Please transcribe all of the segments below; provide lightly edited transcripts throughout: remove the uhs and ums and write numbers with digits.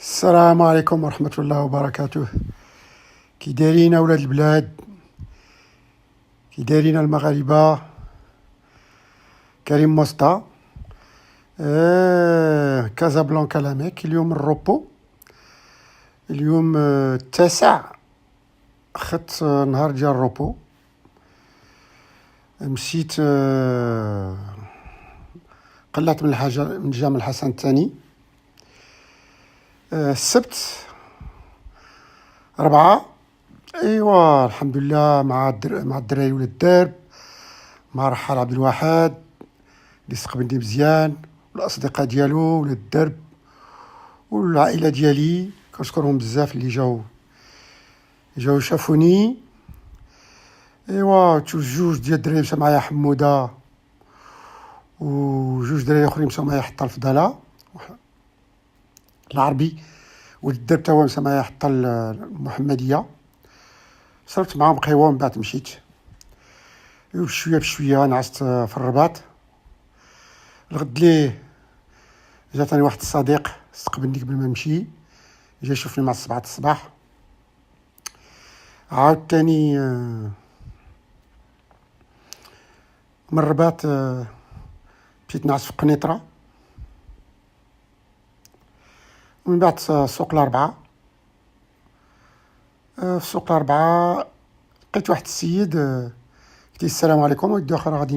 السلام عليكم ورحمة الله وبركاته. كي دايرين أولاد البلاد، كي دايرين المغاربة؟ كريم موسطا. كازابلانكا لاميك. اليوم الروبو، اليوم التاسع، خدت نهار ديال الروبو. مشيت قلعت من الجامع الحسن الثاني. السبت 4. ايوا الحمد لله، مع الدراري ولاد الدرب، مع رحال عبد الواحد اللي استقبلني مزيان، والاصدقاء ديالو ولاد الدرب والعائله ديالي، كنشكرهم بزاف اللي جاو شافوني. ايوا جوج ديال الدراري مشى معايا، حموده، وجوج دراري اخرين مشاو معايا حتى الفضاله العربي، ولد الدرب تا هو مشى معايا حتى المحمديه. شربت معاهم قهوه ومن بعد مشيت. بشويه بشويه نعست في الرباط. الغد ليه جاتني واحد الصديق استقبلني قبل ما نمشي، جا يشوفني مع 7 الصباح. عاود تاني من الرباط مشيت نعس في قنيطرة، ومن بعد سوق الأربعة. في سوق الأربعة لقيت واحد السيد، قلت له السلام عليكم، ودي اخر غادي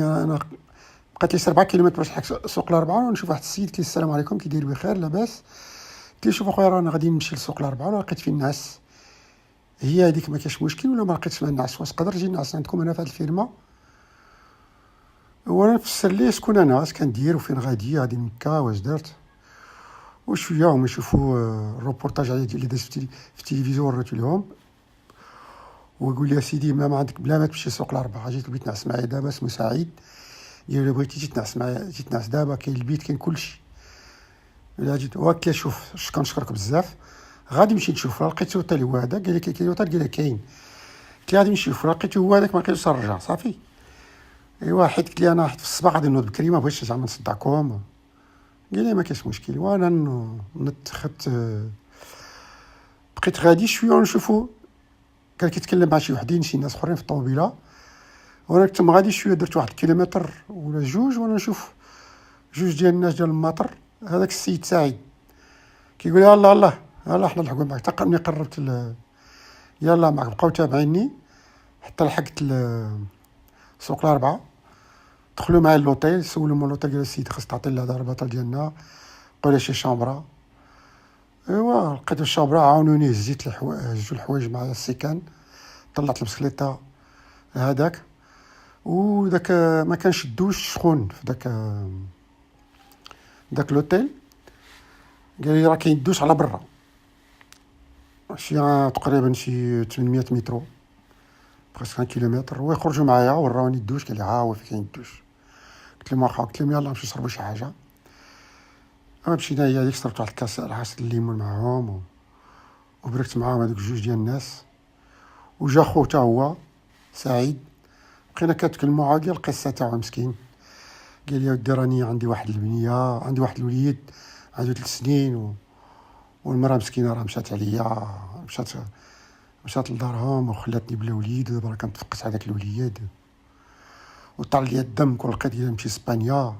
انا بقيت لي 4 كيلومتر باش نلحق سوق الأربعة، ونشوف واحد السيد. قلت له السلام عليكم، كي داير؟ بخير لاباس. قلت له شوف اخويا، رانا غادي نمشي لسوق الأربعة، ولا لقيت فيه الناس هي هذيك، ما كاينش مشكل، ولا ما لقيتش فيها الناس، واش تقدر تجي نعس عندكم هنا في هذه الفيرما؟ وانا نفسر ليه شكون انا، اش كندير وفين غادي لمكة، واش درت. وشويه هما يشوفوا الروبورتاج على اللي داز في التلفزيون، وريتو لهم، ويقول لي سيدي ما عندك بلا ما تمشي سوق الأربعة، جيت البيت نعس معايا دابا، اسمو سعيد. قال لي بغيتي تجي تنعس معايا، جيت تنعس دابا، كاين البيت كاين كلشي. الا جيت وهكا، شوف كنشكرك بزاف، غادي نمشي نشوف. لقيتو حتى هو هذا، قال لي كاين وطال، قال لي كاين. قلت لي غادي نمشي نشوف، لقيتو هو هذاك، ما لقيتوش، نرجع صافي. ايوا حيت قلت لي انا حيت في الصباح غادي نوض بكري، ما بغيتش زعما نصدعكم. قال لي ما كاينش مشكل. وانا خدت بقيت غادي شويه ونشوفو. كان كيتكلم مع شي وحدين، شي ناس اخرين في الطوموبيله، وانا كنت غادي شويه، درت واحد كيلومتر ولا جوج، وانا نشوف جوج ديال الناس ديال المطر. هذاك السيد سعيد كيقول لي الله الله الله، حنا نلحقوا معك. حتى ملي قربت يلا معك، بقاو تابعيني حتى لحقت سوق الأربعة. دخلوا معايا لوطيل، سولوا من لوطيل، قال السيد خاص تعطي لنا هذا الرباط ديالنا، قول شي شامبرا. ايوا لقيت الشامبرا، عاونوني، هزيت جوج الحوايج معايا، السيكان، طلعت البسكليطه هذاك. وداك ما كانش الدوش سخون في داك لوطيل. قال لي راه كاين الدوش على برا، شي تقريبا شي 800 متر، بغيت 1 كيلومتر. ويخرجوا معايا وراوني الدوش، قال لي ها هو فين كاين الدوش. قلت لهم واخا، قلت لهم يلا نمشي نشربوا شي حاجه. مشينا هي هذيك، شربت واحد الكاس عصير الليمون معاهم، وبركت معاهم هذوك جوج ديال الناس. وجا خو تا هو سعيد، بقينا كنتكلموا. عاد القصه تاعو مسكين، قال لي ودي راني عندي واحد البنيه، عندي واحد الوليد عنده 3 سنين، والمراه مسكينه راه مشات عليا، مشات لدارهم وخلاتني بلا وليد، ودابا راه كنتفقس على داك الوليد، وطال لي الدم كون لقيت لي نمشي اسبانيا.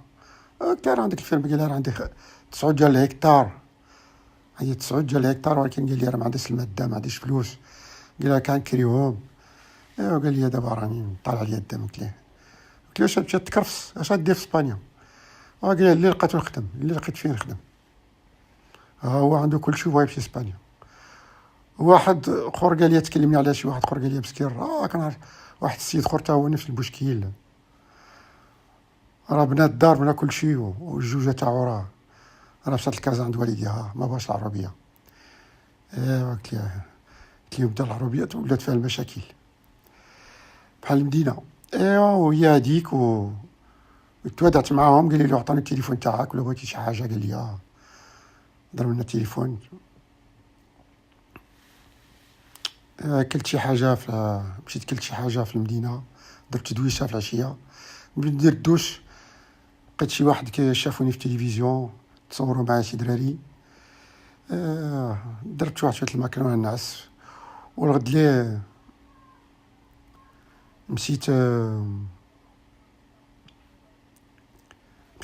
قلت له عندك الفيلم؟ قال لي راه عندي 9 ديال الهكتار، عندي 9 ديال الهكتار، ولكن قال لي راه ما عنديش الماده، ما عنديش فلوس. قال لها كنكريوهم. ايوا قال لي دابا راني طالع لي الدم. قلت له اش مشات تكرفس، اش غدير في اسبانيا؟ قال لي اللي لقيتو نخدم، اللي لقيت فين نخدم. هو عنده كلشي وبغا يمشي اسبانيا. واحد اخر قال لي تكلمني على شي واحد اخر، قال لي مسكين كنعرف واحد السيد اخر تا هو نفس المشكل، راه بنا الدار بنا كلشي، والجوجه تاعو راه مشات لكازا عند والديها، ما بغاش العربيه. ايوا قلت لهم بدا العربيه ولات فيها المشاكل بحال المدينه. ايوا وهي هذيك، وتوادعت معاهم. قال لي عطاني التليفون تاعك، ولا بغيتي شي حاجه؟ قال لي ضرب لنا التليفون. كلت شي حاجه مشيت كلت شي حاجه في المدينه، درت دويشه في العشيه. ملي ندير لقيت شي واحد شافوني في التلفزيون، تصوروا معايا شي دراري. درت واحد شوية الماكرونة النعس، والغد ليه مشيت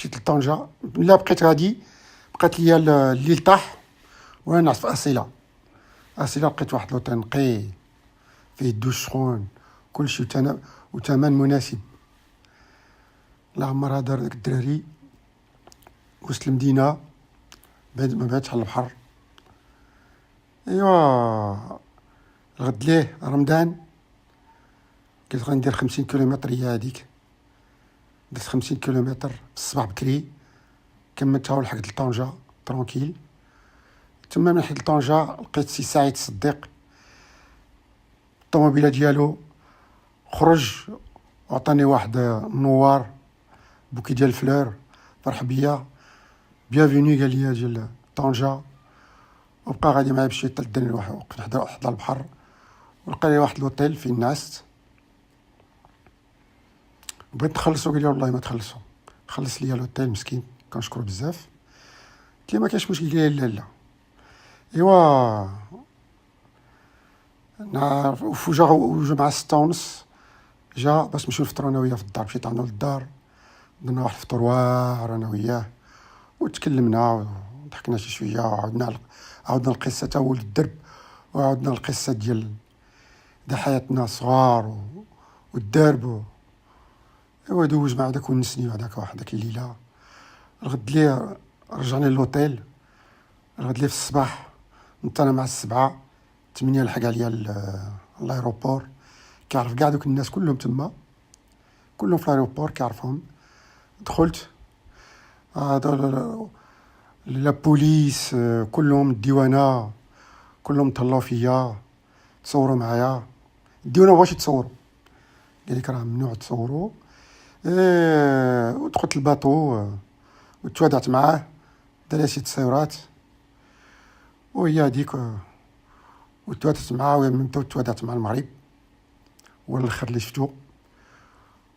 لطنجة. لا بقيت غادي، بقات ليا الليل طاح وانا نعس في أصيلة. لقيت واحد لوطيل نقي فيه الدوش سخون كلشي وثمن مناسب. الله عمرها دار داك الدراري. وسط المدينة ما بعدش على البحر. ايوا الغد ليه رمضان، قلت غندير 50 كيلومتر هي هاديك. درت 50 كيلومتر في الصباح بكري، كملتها ولحقت لطنجة ترونكيل. تما من لحقت لطنجة لقيت سي سعيد الصديق الطوموبيلة ديالو خرج وعطاني واحد نوار بوكي ديال الفلور، فرح بيا بيانفيني قال لي اجي طنجة، وبقى غادي معايا بشي تلدني واحد وقف حدا البحر، ولقى لي واحد لوطيل فين نعست. بغيت نخلصو، قال لي والله ما تخلصو، خلص ليا لوطيل مسكين، كنشكرو بزاف. قلت ليه ما كاينش مشكل، قال لي لا لا. ايوا نعرف وجا مع 6:30 جا باش نمشيو نفطرو انا وياه في الدار. مشيت عندو للدار، درنا واحد الفطور واعر انا وياه، وتكلمنا وضحكنا شي شويه، وعاودنا القصه تا ولد الدرب، وعاودنا القصه ديال حياتنا الصغار والدرب. ايوا دوز مع داك ونسني هذاك واحد داك الليله. الغد ليه رجعني للوطيل. الغد ليه في الصباح نط انا مع 7:08 لحق عليا الايروبور. كيعرف كاع دوك الناس كلهم تما، كلهم في الايروبور كيعرفهم. دخلت لا بوليس كلهم، الديوانه كلهم طلعوا فيا، تصوروا معايا. الديوانه مبغاوش يتصوروا، قال لك راه ممنوع تصوروا. ودخلت الباطو وتوادعت معاه، دار شي تصويرات، وهي هذيك وتوادعت معاه، ومن توادعت مع المغرب والاخر اللي شفتو.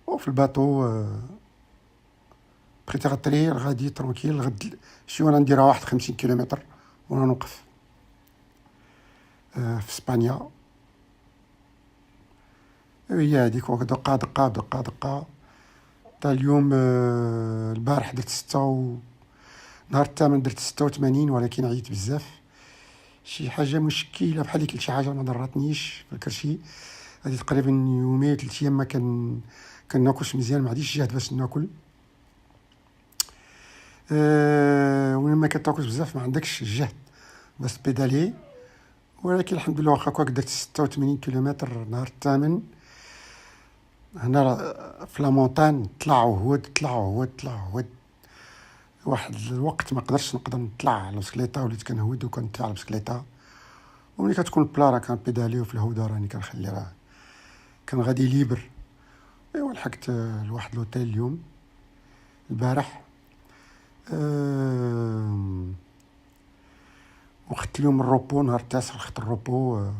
وفي الباطو بقيت غطري غادي ترونكيل. غد شي وانا نديرها واحد 50 كيلومتر وانا نوقف في اسبانيا. هي هذيك دقه دقه دقه دقه. تا اليوم البارح درت 6 نهار الثامن درت 86، ولكن عييت بزاف. شي حاجه مشكله بحال اللي كل شي حاجه ما ضرتنيش في الكرشي. هذه تقريبا يومين 3 ايام ما كناكلش مزيان، ما عنديش جهد باش ناكل. ولما كتاكلش بزاف ما عندكش الجهد باش بيدالي. ولكن الحمد لله واخا هكاك درت 86 كيلومتر نهار الثامن. هنا في لامونتان طلع وهود واحد الوقت ما نقدر نطلع على البسكليطه، وليت كنهود وكنطلع على البسكليطه. وملي كتكون بلا راه كنبيدالي، وفي الهوده راني كنخلي راه كان غادي ليبر. ايوا لحقت لواحد لوطيل اليوم البارح. وخدت اليوم الروبو نهار التاسع، خدت الروبو.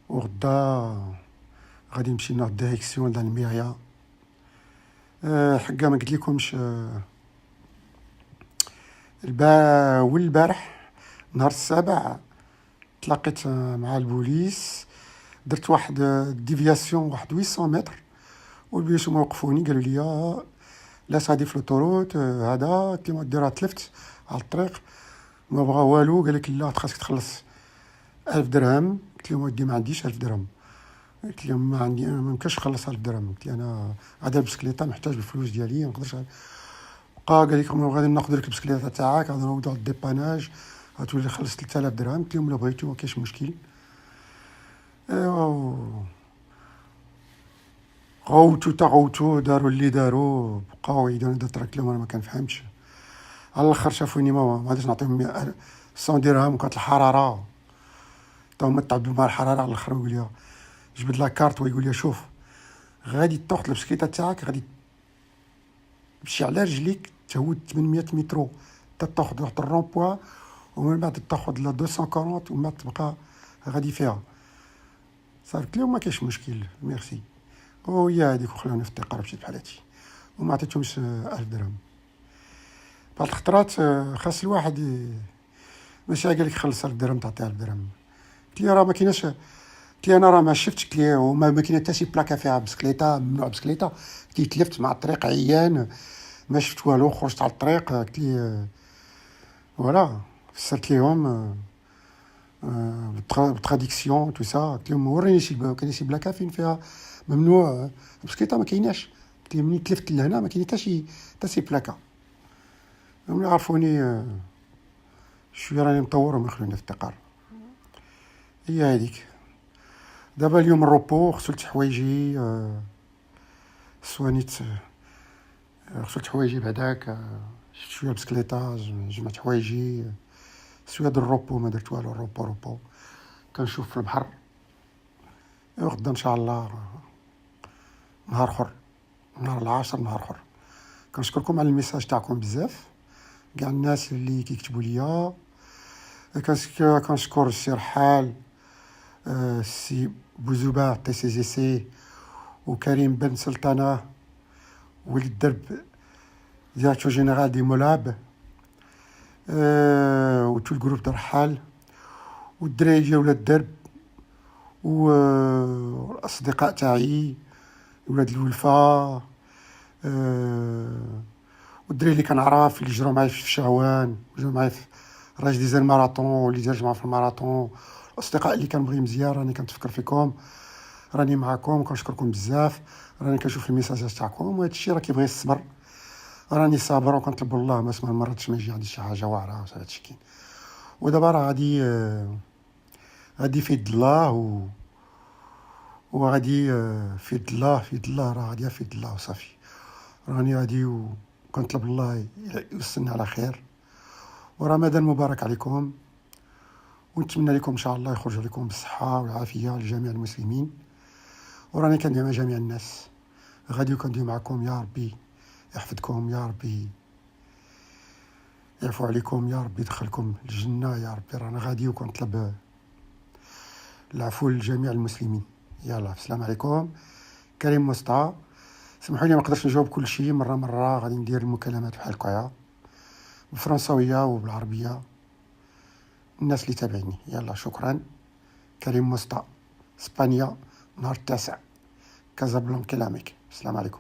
وغدا غادي نمشي ناخد دايريكسيون للميريا. حقا ما قلت لكمش والبارح نهار السابع تلاقيت مع البوليس. درت واحد ديفياسيون واحد 800 متر، والبوليس هما وقفوني قالوا لي لا غادي في لوطوروت هذا كيما ديرها. تلفت على الطريق ما بغا والو، قال لك لا خاصك تخلص 1000 درهم. قلت لهم ودي ما عنديش 1000 درهم. قلت لهم ما عندي، ما يمكنش نخلص 1000 درهم. قلت لي انا غادا البسكليطه محتاج الفلوس ديالي، ما نقدرش. بقى قال لك غادي ناخذ لك البسكليطه تاعك، غادي نوضوا الديباناج، غتولي خلص 3000 درهم. قلت لهم لا بغيتو ما كاينش مشكل. ايوا غوتو داروا اللي داروا، بقاو يديروا درت لهم انا ما كنفهمش. على الاخر شافوني ما غاديش نعطيهم 100 درهم. وكانت الحراره تا هما تعبوا مع الحراره. على الاخر يقول لي جبد لا كارت، ويقول لي شوف غادي تاخذ البسكليطه تاعك، غادي تمشي على رجليك تهود 800 مترو تاخذ واحد الرومبوا، ومن بعد تاخذ لا 240 وما تبقى غادي فيها. صافي اليوم ما كاينش مشكل ميرسي. وهي هذيك وخلوني في الثقه مشيت بحال هادشي، وما عطيتهمش 1000 درهم. بعض الخطرات خاص الواحد ماشي قال لك خلصها الدرهم تعطيها الدرهم. قلت لي راه ما كايناش، قلت لي انا راه ما شفتش، قلت لي وما كاين حتى شي بلاكا فيها بسكليته ممنوع بسكليته. قلت لي تلفت مع الطريق عيان ما شفت والو، خرجت على الطريق. قلت لي فوالا فسرت ليهم بالتراديكسيون تو سا. قلت لهم وريني كاين شي بلاكا فين فيها ممنوع بسكليته، ما كايناش. قلت لهم ملي تلفت لهنا ما كاين حتى شي بلاكا. هم يعرفوني شويه راني مطور وما يخلوني في التقار. هي هذيك. دابا اليوم الروبو، غسلت حوايجي، سوانيت، غسلت حوايجي بعداك، شفت شويه بسكليطه، جمعت حوايجي، شويه د الروبو، ما درت والو. روبو كنشوف في البحر. غدا ان شاء الله نهار اخر، نهار 10 نهار اخر. كنشكركم على الميساج تاعكم بزاف، كاع الناس اللي كيكتبوا ليا. كنشكر السي رحال، السي بوزوبا تي سي جي سي، وكريم بن سلطانة، وليد الدرب ديريكتور جينيرال دي مولاب، وتو الجروب تاع رحال، والدراري ديال ولاد الدرب، والاصدقاء تاعي ولاد الولفة، والدراري اللي كنعرف اللي جراو معايا في شعوان، جراو معايا في راجل ديزاين ماراطون، واللي دار جماعة في الماراطون، الاصدقاء اللي كنبغي مزيان. راني كنتفكر فيكم، راني معاكم، كنشكركم بزاف. راني كنشوف الميساجات تاعكم، وهذا الشيء راه كيبغي الصبر. راني صابر وكنطلب الله ما مرضتش ما يجي عندي شي حاجه واعره. هذا الشيء كاين. ودابا راه غادي في يد الله، وغادي في يد الله، راه غادي في يد الله وصافي. راني غادي وكنطلب الله يوصلني على خير. ورمضان مبارك عليكم، ونتمنى لكم ان شاء الله يخرج لكم بالصحه والعافيه لجميع المسلمين. وراني كندعي مع جميع الناس، غادي وكندوي معكم. يا ربي يحفظكم، يا ربي يعفو عليكم، يا ربي يدخلكم الجنة، يا ربي. رانا غادي وكنطلب العفو لجميع المسلمين. يلا السلام عليكم. كريم مصطفى. سمحوا لي ما نقدرش نجاوب كل شيء، مرة غادي ندير المكالمات بحال هكايا بالفرنساوية وبالعربية الناس اللي تابعيني. يلا شكرا. كريم مصطفى، اسبانيا، نهار 9، كازابلانكا لاميك. السلام عليكم.